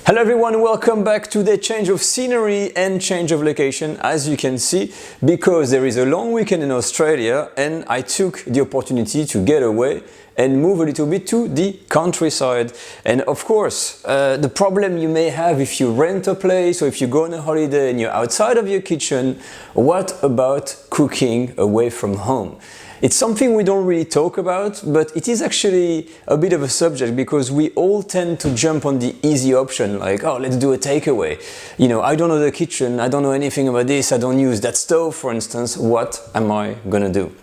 Hello everyone, welcome back to the change of scenery and change of location, as you can see, because there is a long weekend in Australia and I took the opportunity to get away and move a little bit to the countryside. And of course, the problem you may have if you rent a place or if you go on a holiday and you're outside of your kitchen, what about cooking away from home? It's something we don't really talk about, but it is actually a bit of a subject because we all tend to jump on the easy option, like, oh, let's do a takeaway. You know, I don't know the kitchen, I don't know anything about this, I don't use that stove, for instance, what am I gonna do?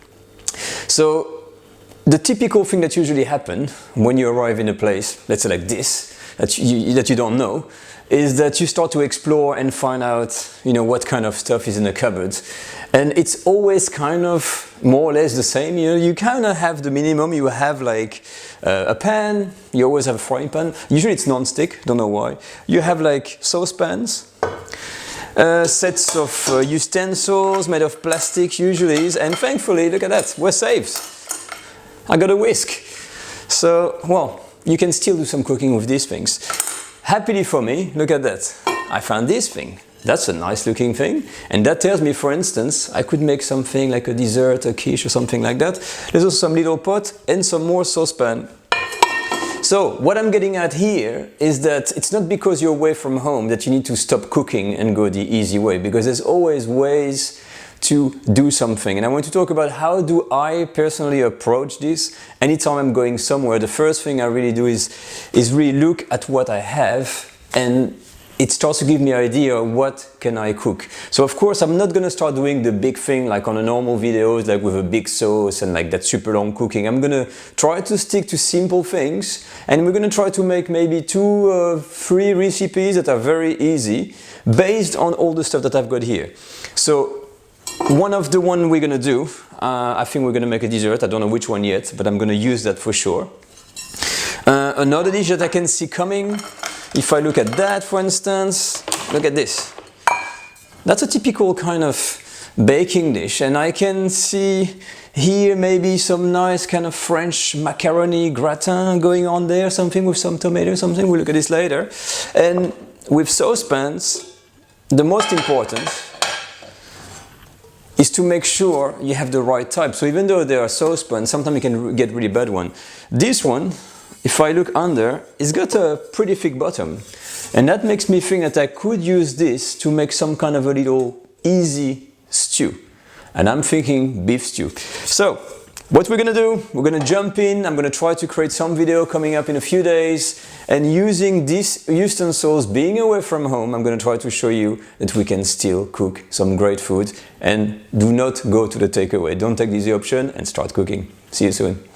So, the typical thing that usually happens when you arrive in a place, let's say like this, that you don't know, is that you start to explore and find out, you know, what kind of stuff is in the cupboard. And it's always kind of more or less the same. You know, you kind of have the minimum. You have like a pan, you always have a frying pan. Usually it's non-stick, don't know why. You have like saucepans, sets of utensils made of plastic usually, and thankfully, look at that, we're safe. I got a whisk. So, well, you can still do some cooking with these things. Happily for me, look at that. I found this thing. That's a nice looking thing. And that tells me, for instance, I could make something like a dessert, a quiche or something like that. There's also some little pot and some more saucepan. So what I'm getting at here is that it's not because you're away from home that you need to stop cooking and go the easy way, because there's always ways to do something. And I want to talk about how do I personally approach this. Anytime I'm going somewhere, the first thing I really do is really look at what I have, and it starts to give me an idea of what can I cook. So of course I'm not gonna start doing the big thing like on a normal videos, like with a big sauce and like that super long cooking. I'm gonna try to stick to simple things, and we're gonna try to make maybe 2 or 3 recipes that are very easy based on all the stuff that I've got here. So one of the one we're gonna do, I think we're gonna make a dessert. I don't know which one yet, but I'm gonna use that for sure. Another dish that I can see coming, if I look at that, for instance, look at this. That's a typical kind of baking dish, and I can see here maybe some nice kind of French macaroni gratin going on there, something with some tomato, something. We'll look at this later. And with saucepans, the most important is to make sure you have the right type. So even though there are saucepans, sometimes you can get really bad one. This one, if I look under, it's got a pretty thick bottom. And that makes me think that I could use this to make some kind of a little easy stew. And I'm thinking beef stew. So, what we're gonna do, we're gonna jump in, I'm gonna try to create some video coming up in a few days, and using these utensils, being away from home, I'm gonna try to show you that we can still cook some great food, and do not go to the takeaway. Don't take the easy option and start cooking. See you soon.